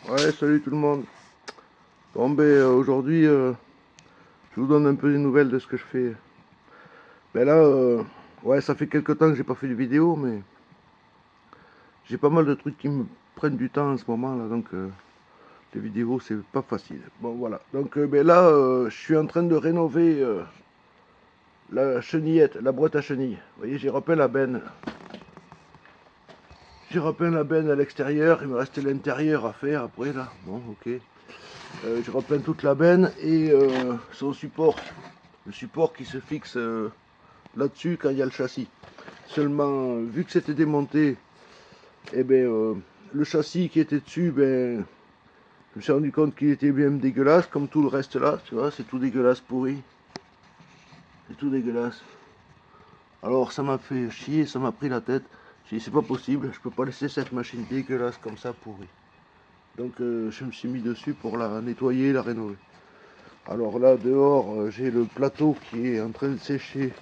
Ouais, salut tout le monde. Bon, aujourd'hui, je vous donne un peu des nouvelles de ce que je fais. Ben là, ouais, ça fait quelques temps que j'ai pas fait de vidéo, mais j'ai pas mal de trucs qui me prennent du temps en ce moment là, donc les vidéos c'est pas facile. Bon, voilà. Donc, là, je suis en train de rénover la chenillette, la boîte à chenilles. Vous voyez, j'ai repeint la benne. J'ai repeint la benne à l'extérieur, il me restait l'intérieur à faire après là. Bon, ok. Je repeins toute la benne et son support. Le support qui se fixe là-dessus quand il y a le châssis. Seulement, vu que c'était démonté, eh ben, le châssis qui était dessus, ben, je me suis rendu compte qu'il était bien dégueulasse, comme tout le reste là, tu vois, c'est tout dégueulasse, pourri. C'est tout dégueulasse. Alors ça m'a fait chier, ça m'a pris la tête. J'ai dit, c'est pas possible, je peux pas laisser cette machine dégueulasse comme ça pourrie. Donc je me suis mis dessus pour la nettoyer, la rénover. Alors là, dehors, j'ai le plateau qui est en train de sécher.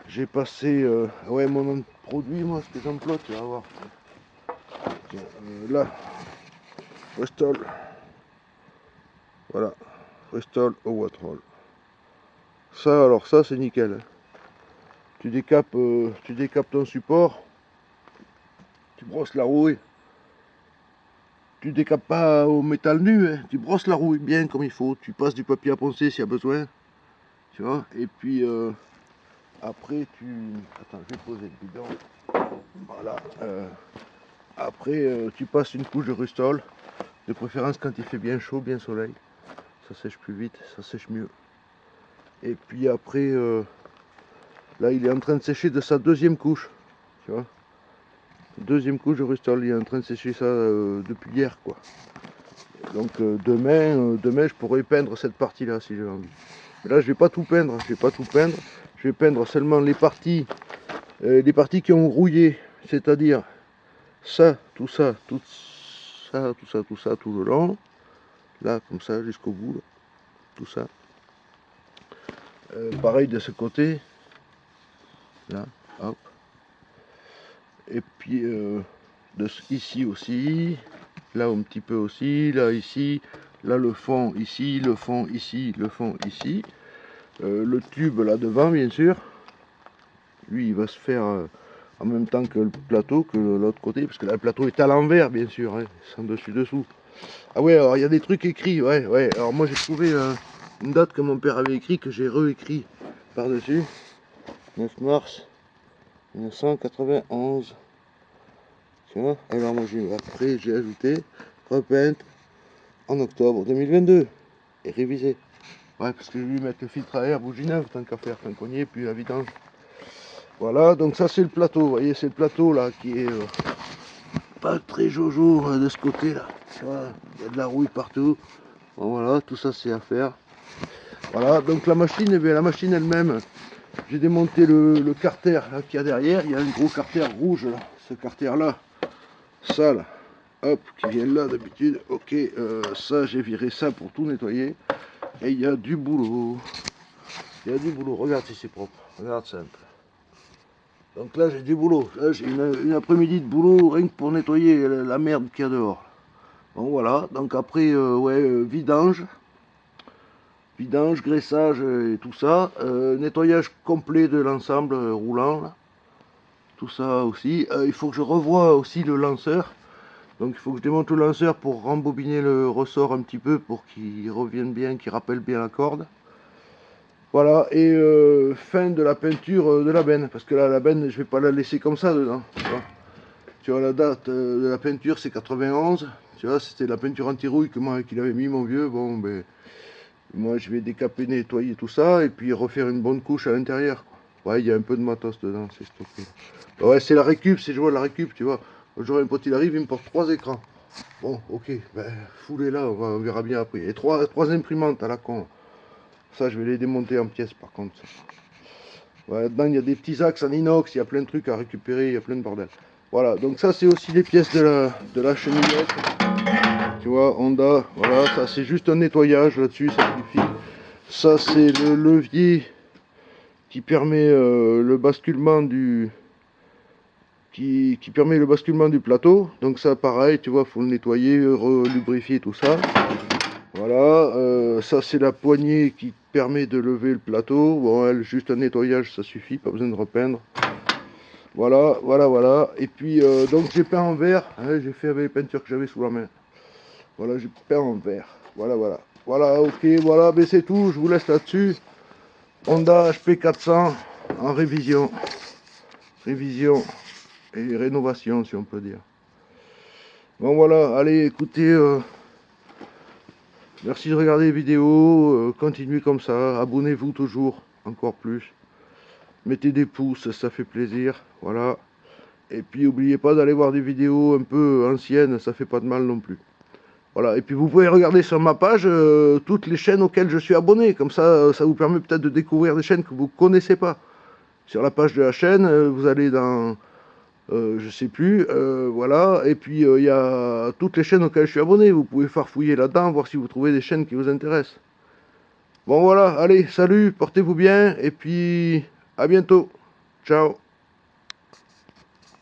J'ai passé, ouais, mon nom de produit, moi, ce que j'emploie, tu vas voir. Tiens, là, Restol, voilà, Restol au Watrol. Ça, alors ça, c'est nickel. Hein. Tu décapes ton support, tu brosses la rouille. Tu décapes pas au métal nu, hein. Tu brosses la rouille bien comme il faut. Tu passes du papier à poncer s'il y a besoin, tu vois. Et puis après, attends, je vais poser le bidon. Voilà. Après, tu passes une couche de Rustol, de préférence quand il fait bien chaud, bien soleil. Ça sèche plus vite, ça sèche mieux. Et puis après, là il est en train de sécher de sa deuxième couche, tu vois. Deuxième couche de Rustol, il est en train de sécher ça depuis hier, quoi. Donc demain je pourrais peindre cette partie-là si j'ai envie. Mais là je vais pas tout peindre, je vais pas tout peindre. Je vais peindre seulement les parties qui ont rouillé, c'est-à-dire ça, tout ça, tout ça, tout ça, tout ça, tout le long. Là, comme ça, jusqu'au bout, là. Tout ça. Pareil de ce côté, là, hop. Et puis ici aussi, là un petit peu aussi, là ici, là le fond ici, le fond ici, le fond ici. Le tube là devant bien sûr, lui il va se faire en même temps que le plateau, que l'autre côté, parce que là, le plateau est à l'envers bien sûr, hein, sans dessus dessous. Ah ouais, alors il y a des trucs écrits, ouais, ouais. Alors moi j'ai trouvé une date que mon père avait écrit, que j'ai réécrit par-dessus. 9 mars 1991. Tu vois. Alors moi après j'ai ajouté repeinte en octobre 2022 et révisé. Ouais, parce que je vais lui mettre le filtre à air bougie neuve tant qu'à faire, tant qu'on y est, puis la vidange. Voilà, donc ça c'est le plateau, vous voyez, c'est le plateau là qui est pas très jojo de ce côté là. Voilà, il y a de la rouille partout. Bon, voilà, tout ça c'est à faire. Voilà, donc la machine, eh bien, la machine elle-même, j'ai démonté le carter qu'il y a derrière. Il y a un gros carter rouge là, ce carter là, ça là, hop, qui vient là d'habitude. Ok, ça j'ai viré ça pour tout nettoyer. Et il y a du boulot. Il y a du boulot, regarde si c'est propre, regarde ça un peu. Donc là j'ai du boulot, là j'ai une après-midi de boulot rien que pour nettoyer la merde qu'il y a dehors. Bon voilà, donc après ouais, vidange, graissage et tout ça, nettoyage complet de l'ensemble roulant, là. Tout ça aussi. Il faut que je revoie aussi le lanceur, donc il faut que je démonte le lanceur pour rembobiner le ressort un petit peu pour qu'il revienne bien, qu'il rappelle bien la corde. Voilà, et fin de la peinture de la benne, parce que là la benne je vais pas la laisser comme ça dedans. Tu vois la date de la peinture c'est 91, tu vois c'était la peinture anti-rouille qu'il avait mis mon vieux, bon ben moi je vais décaper, nettoyer tout ça et puis refaire une bonne couche à l'intérieur. Ouais il y a un peu de matos dedans, c'est stocké. Ouais c'est la récup, c'est je vois la récup tu vois. Aujourd'hui un pote il arrive, il me porte 3 écrans. Bon ok, ben foulez là, on verra bien après. Et 3 imprimantes à la con. Ça je vais les démonter en pièces par contre. Ouais, là-dedans, il y a des petits axes en inox, il y a plein de trucs à récupérer, il y a plein de bordel. Voilà, donc ça, c'est aussi les pièces de la chenillette. Tu vois, Honda, voilà, ça, c'est juste un nettoyage là-dessus, ça suffit. Ça, c'est le levier qui permet le basculement qui permet le basculement du plateau. Donc ça pareil, tu vois, faut le nettoyer, lubrifier tout ça. Voilà, ça c'est la poignée qui permet de lever le plateau. Bon, elle, juste un nettoyage, ça suffit, pas besoin de repeindre. Voilà, voilà, voilà. Et puis, donc j'ai peint en vert, hein, j'ai fait avec les peintures que j'avais sous la main. Voilà, j'ai peint en vert. Voilà, voilà. Voilà, ok, voilà, mais c'est tout, je vous laisse là-dessus. Honda HP 400 en révision. Révision et rénovation, si on peut dire. Bon, voilà, allez, écoutez, merci de regarder les vidéos, continuez comme ça, abonnez-vous toujours, encore plus. Mettez des pouces, ça fait plaisir, voilà. Et puis n'oubliez pas d'aller voir des vidéos un peu anciennes, ça fait pas de mal non plus. Voilà, et puis vous pouvez regarder sur ma page toutes les chaînes auxquelles je suis abonné, comme ça, ça vous permet peut-être de découvrir des chaînes que vous ne connaissez pas. Sur la page de la chaîne, vous allez dans, je sais plus, voilà, et puis il y a toutes les chaînes auxquelles je suis abonné, vous pouvez farfouiller là-dedans, voir si vous trouvez des chaînes qui vous intéressent. Bon voilà, allez, salut, portez-vous bien, et puis à bientôt, ciao.